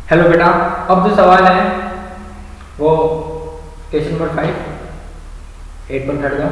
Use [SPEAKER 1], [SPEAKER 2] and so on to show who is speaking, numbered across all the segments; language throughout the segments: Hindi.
[SPEAKER 1] हेलो बेटा, अब जो सवाल है वो क्वेश्चन नंबर 5 8.3 का।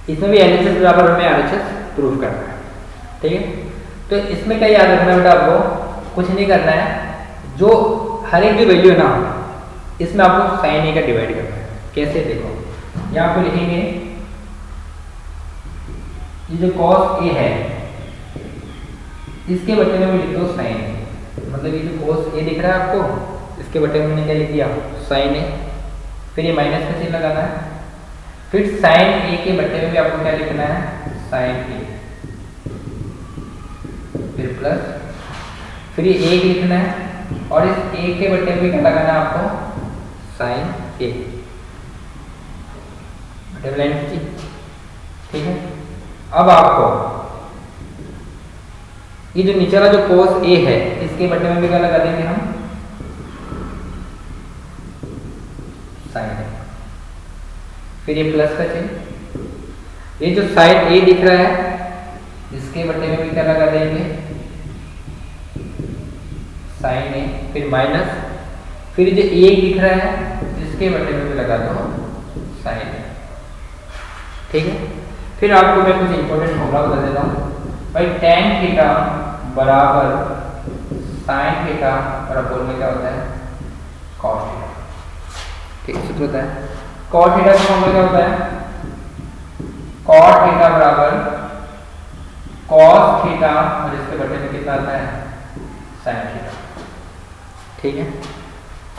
[SPEAKER 1] इसमें भी LHS बराबर हमें RHS प्रूफ करना है। ठीक है, तो इसमें क्या याद रखना बेटा, आपको कुछ नहीं करना है। जो हर एक जो वैल्यू है ना, इसमें आपको साइन ए का डिवाइड करना है। कैसे, देखो यहाँ पे लिखेंगे ये जो कॉस ए है इसके बटे में भी लिख दो साइन ए। मतलब ये जो कोस ए दिख रहा है आपको, इसके बटे में मैंने क्या लिख दिया, साइन ए। फिर ये माइनस का चिन्ह लगाना है। फिर साइन ए के बटे में भी आपको क्या लिखना है, साइन ए। फिर प्लस, फिर ये एक लिखना है और इस ए के बटे में क्या लगाना है आपको, साइन ए। बटे लाइन खींची। ठीक है, अब आपको ये जो नीचे वाला जो कोस ए है इसके बटे में भी क्या लगा देंगे हम, साइन ए। फिर ये प्लस का चिन्ह, ये जो साइन ए दिख रहा है इसके बटे में भी क्या लगा देंगे, साइन ए। फिर माइनस, फिर जो एक दिख रहा है इसके बटे में भी लगा दो साइन ए। ठीक है, फिर आपको मैं कुछ इंपॉर्टेंट फॉर्मूला बता देता हूँ भाई। tan थीटा बराबर साइन थीटा और अपोल में क्या होता है, cos थीटा। ठीक है, सूत्र होता है cos थीटा का फॉर्मूला क्या होता है, cos थीटा बराबर cos थीटा और इसके बटे में कितना आता है, sin थीटा। ठीक है,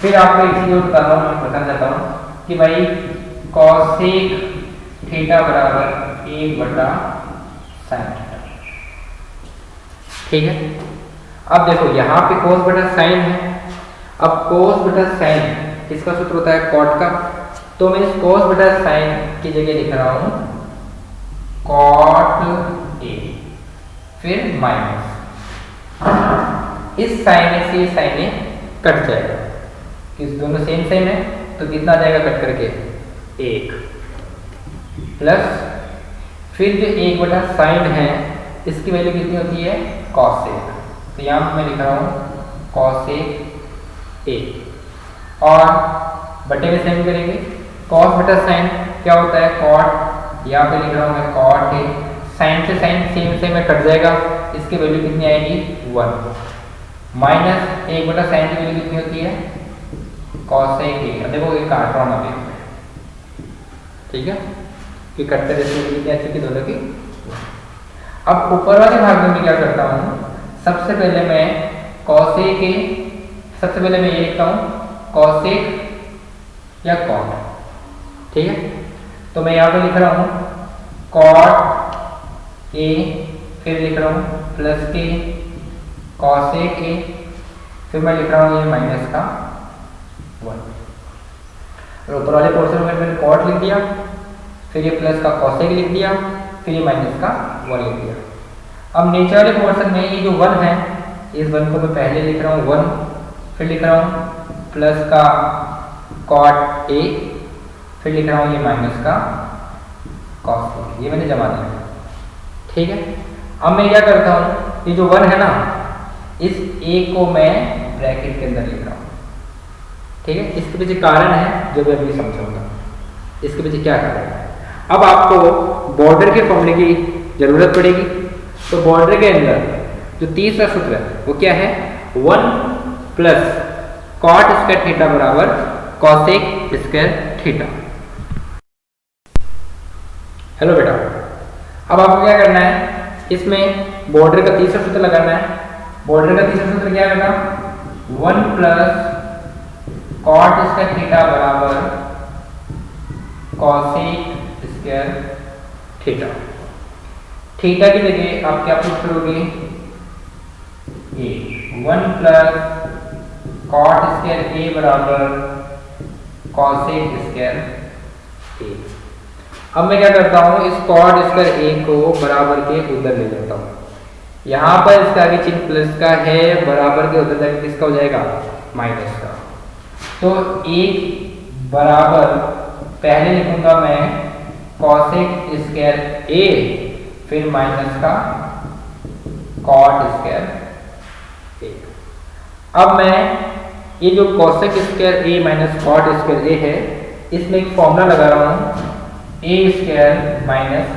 [SPEAKER 1] फिर आपको एक चीज और बता रहा हूँ, मैं बताना चाहता हूँ कि भाई cosec थीटा बराबर 1/sin थीटा। ठीक है, अब देखो यहाँ पे cos बटा साइन है। अब cos बटा साइन किसका सूत्र होता है, cot का। तो मैं इस cos बटा साइन की जगह लिख रहा हूँ cot a, फिर माइनस इस साइन से साइन कट जाएगा, किस दोनों सेम सेम है तो कितना आ जाएगा कट करके, 1 प्लस फिर जो 1 बटा साइन है इसकी वैल्यू कितनी होती है, कॉसेक। तो यहाँ पे मैं लिख रहा हूँ कॉसेक ए और बटे में सेम करेंगे। कॉस बटा साइन क्या होता है, कॉट। यहाँ पे लिख रहा हूँ मैं कॉट ए। साइन से साइन सेम सेम में कट जाएगा, इसकी वैल्यू कितनी आएगी, 1 माइनस 1 बटा साइन की वैल्यू कितनी होती है, कॉसेक ए। देखो ये काट रहा हूँ अभी। ठीक है, कि कटते जैसे कितनी आ चुकी दोनों की। अब ऊपर वाले भाग में मैं क्या करता हूँ, सबसे पहले मैं कॉसेक के, सबसे पहले मैं ये लिखता हूँ कॉसेक या कॉट। ठीक है, तो मैं यहाँ पे लिख रहा हूँ कॉट ए, फिर लिख रहा हूँ प्लस के कॉसेक ए, फिर मैं लिख रहा हूँ ये माइनस का 1। और ऊपर वाले पोर्शन में मैंने कॉट लिख दिया, फिर ये प्लस का कॉसेक लिख दिया, फिर ये माइनस का 1 लिख दिया। अब नीचे वाले पोर्शन में ये जो 1 है, इस 1 को मैं पहले लिख रहा हूँ 1, फिर लिख रहा हूँ प्लस का कॉट ए, फिर लिख रहा हूँ ये माइनस का कॉस। ये मैंने जमा दिया। ठीक है, अब मैं क्या करता हूँ, ये जो 1 है ना, इस ए को मैं ब्रैकेट के अंदर लिख रहा हूँ। ठीक है, इसके पीछे कारण है जो मैं अभी समझाऊंगा, इसके पीछे क्या कारण है। अब आपको बॉर्डर के फॉर्मूले की जरूरत पड़ेगी। तो बॉर्डर के अंदर जो तीसरा सूत्र है वो क्या है, 1 प्लस कॉट स्क्वायर थीटा बराबर कॉसेक स्क्वायर थीटा। हेलो बेटा, अब आपको क्या करना है, इसमें बॉर्डर का तीसरा सूत्र लगाना है। बॉर्डर का तीसरा सूत्र क्या होगा, 1 प्लस कॉट स्क्वायर थीटा बराबर कॉसेक स्क्वायर थीटा। थीटा की जगह आप क्या पुट करोगे, ए 1 प्लस कॉट स्क्वायर ए बराबर कॉसेक स्क्वायर ए। अब मैं क्या करता हूँ, इस कॉट स्क्वायर ए को बराबर के उधर ले जाता हूँ। यहाँ पर इसका आगे चिन्ह प्लस का है, बराबर के उधर जाके किसका हो जाएगा, माइनस का। तो एक बराबर पहले लिखूंगा मैं कॉसेक स्क्वायर ए, फिर माइनस का कॉट स्क्वायर ए। अब मैं ये जो cosec square a minus cot square a है, इसमें एक फॉर्मूला लगा रहा हूँ a square minus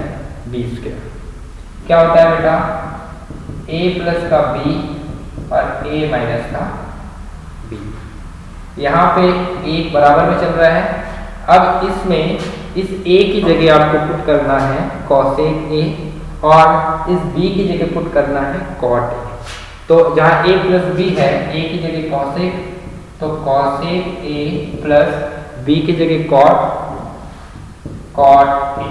[SPEAKER 1] b square. क्या होता है बेटा, a प्लस का b और a माइनस का b। यहाँ पे एक बराबर में चल रहा है। अब इसमें इस a की जगह आपको पुट करना है cosec a और इस b की जगह पुट करना है cot a। तो जहाँ a प्लस b है, a की जगह cosec, तो cosec a प्लस b की जगह cot a।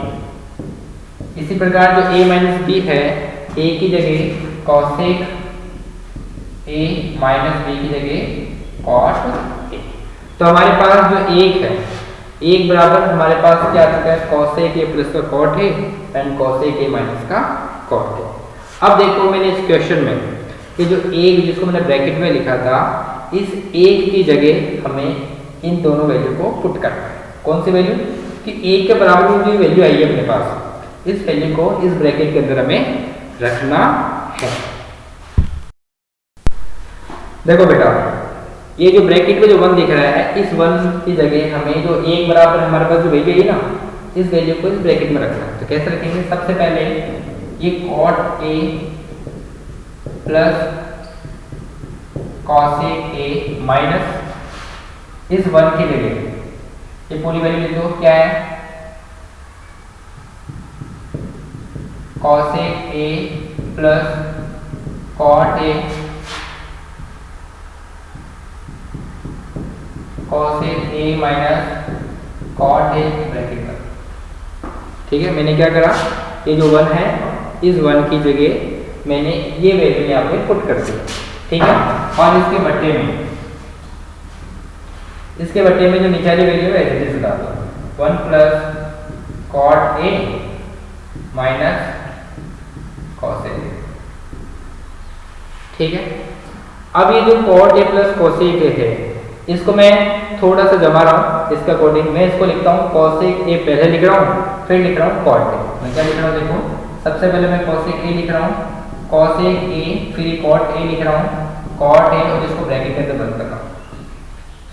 [SPEAKER 1] इसी प्रकार जो a माइनस b है, a की जगह cosec a माइनस b की जगह cot a। तो हमारे पास जो एक है, एक बराबर हमारे पास क्या आ चुका है, cosec a प्लस का cot a and cosec a minus का cot a। अब देखो मैंने इस क्वेश्चन में ये जो एक जिसको मैंने ब्रैकेट में लिखा था, इस एक की जगह हमें इन दोनों वैल्यू को पुट करना है। कौन सी वैल्यू, कि एक के बराबर में जो वैल्यू आई है अपने पास, इस वैल्यू को इस ब्रैकेट के अंदर हमें रखना है। देखो बेटा, ये जो ब्रैकेट में जो 1 दिख रहा है, इस 1 की जगह हमें जो एक बराबर हमारे पास जो वैल्यू है ना, इस वैल्यू को इस ब्रैकेट में रखना है। तो कैसे रखेंगे, सबसे पहले ये cot a plus cosec a minus इस 1 की जगह ये पूरी वैल्यू लिख दो। क्या है, cosec a plus cot a cosec a minus cot a bracket में। ठीक है, मैंने क्या करा, ये जो 1 है, इस 1 की जगह मैंने ये वैल्यू यहाँ पे पुट कर दी। ठीक है, और इसके बट्टे में जो नीचे वाली वैल्यू है ऐसे जैसे डाल दो, 1 plus cot a minus cos a। ठीक है, अब ये जो cot a plus cosec a है, इसको मैं थोड़ा सा जमा रहा हूँ इसके अकॉर्डिंग। मैं इसको लिखता हूँ cosec a पहले लिख रहा हूँ, फिर लिख रहा हूँ cot a। मैं क्या लिख रहा हूँ, देखो सबसे पहले मैं cosec a लिख रहा हूँ, cosec a, फिर cot a लिख रहा हूँ, cot a और इसको ब्रैकेट के अंदर बंद कर रहा हूँ,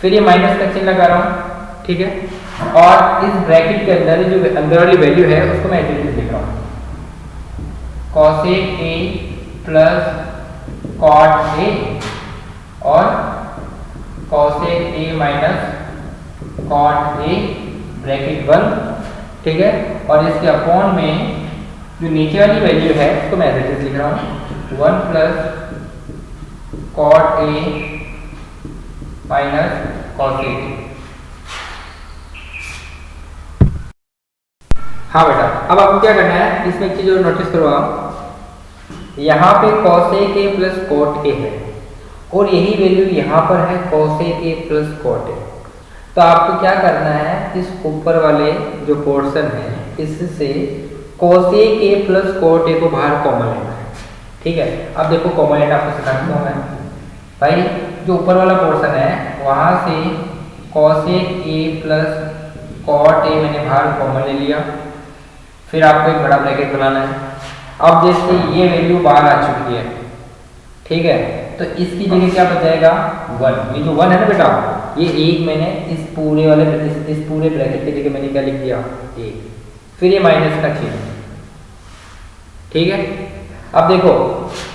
[SPEAKER 1] फिर ये माइनस का चिन्ह लगा रहा हूँ। ठीक है, और इस ब्रैकेट के अंदर जो अंदर वाली वैल्यू है उसको मैं ऐसे लिख रहा हूँ, cosec a plus cot a और cosec a minus cot a bracket बंद। ठीक है, और इसके अपॉन में जो नीचे वाली वैल्यू है उसको मैं ऐसे लिख रहा हूँ, 1 plus cot a minus cos a। हाँ बेटा, अब आपको क्या करना है, इसमें एक चीज और नोटिस करो आप, यहाँ पे cosec a plus cot a है और यही वैल्यू यहाँ पर है cosec a plus cot a। तो आपको क्या करना है, इस ऊपर वाले जो पोर्शन है इससे cosec a plus cot a को बाहर कॉमन लेना है। ठीक है, अब देखो कॉमन लेना आपको सिखाता हूँ मैं भाई। जो ऊपर वाला पोर्शन है वहाँ से cosec a plus cot a मैंने बाहर कॉमन ले लिया, फिर आपको एक बड़ा ब्रैकेट बनाना है। अब जैसे ये वैल्यू बाहर आ चुकी है, ठीक है, तो इसकी जगह क्या बचाएगा, 1। ये जो 1 है ना बेटा, ये एक मैंने इस पूरे वाले इस पूरे ब्रैकेट की जगह मैंने क्या लिख दिया, 1, फिर ये माइनस का चिन्ह। ठीक है, अब देखो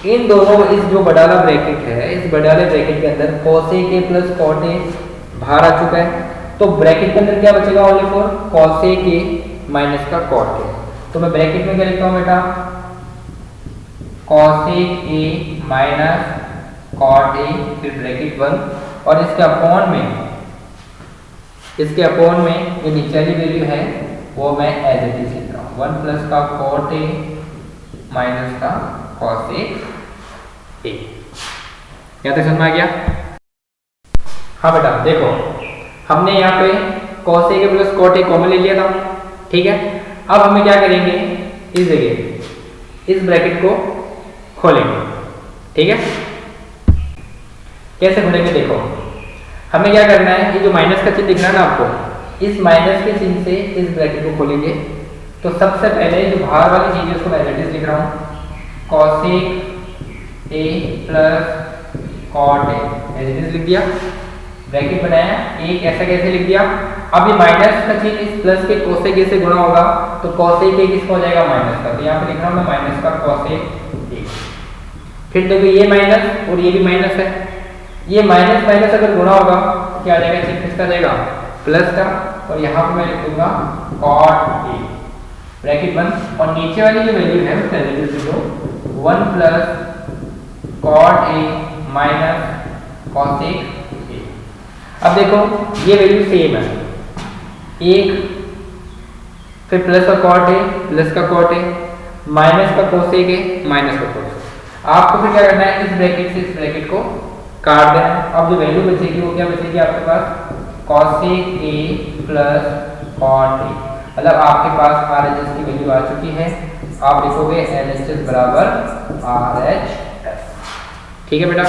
[SPEAKER 1] इन दोनों, इस जो बड़ा वाला ब्रैकेट है, इस बड़े वाले ब्रैकेट के अंदर cosec a plus cot a बाहर आ चुका है, तो ब्रैकेट के अंदर क्या बचेगा, only for cosec a minus का cot a। तो मैं ब्रैकेट में क्या लिखता हूँ बेटा, cosec a minus cot a, फिर ब्रैकेट बंद, और इसके अपॉन में जो नीचे वाली वैल्यू है वो मैं एज इट इज लिख रहा हूँ, 1 प्लस का cot a माइनस का cosec a। क्या तक समझ में आ गया? हाँ बेटा देखो, हमने यहाँ पे cosec a plus cot a common ले लिया था। ठीक है, अब हमें क्या करेंगे, इस जगह इस ब्रैकेट को खोलेंगे। ठीक है, कैसे खोलेंगे, देखो हमें क्या करना है, ये जो माइनस का चिन्ह दिख रहा है ना आपको, इस माइनस के चिन्ह से इस ब्रैकेट को खोलेंगे। तो सबसे पहले जो बाहर वाली चीज है उसको मैं एज इट इज लिख रहा हूँ, cosec a plus cot a as it is लिख दिया, ब्रैकेट बनाया, एक ऐसा कैसे लिख दिया। अब ये माइनस का चिन्ह इस प्लस के कोसेक ए से गुणा होगा तो कोसेक ए किसका हो जाएगा माइनस का, तो यहाँ पे लिख रहा हूँ मैं माइनस का कोसेक ए। फिर देखो ये माइनस और ये भी माइनस है, ये माइनस माइनस अगर गुणा होगा तो क्या आ जाएगा, चिन्ह किसका आ जाएगा प्लस का, और यहाँ पे मैं लिख दूंगा कॉट ए ब्रैकेट बंद, और नीचे वाली जो वैल्यू है उसका वैल्यू लिखो 1 plus cot a minus cosec a. अब देखो ये वैल्यू सेम है, एक फिर प्लस का कॉट ए प्लस का कॉट ए माइनस का कोसेक ए माइनस का कोसेक। आपको फिर क्या करना है, इस ब्रैकेट से इस ब्रैकेट को काट देना है। अब जो वैल्यू बचेगी वो क्या बचेगी आपके पास, cosec A plus cot A, मतलब आपके पास RHS की वैल्यू आ चुकी है। आप लिखोगे LHS बराबर RHS। ठीक है बेटा।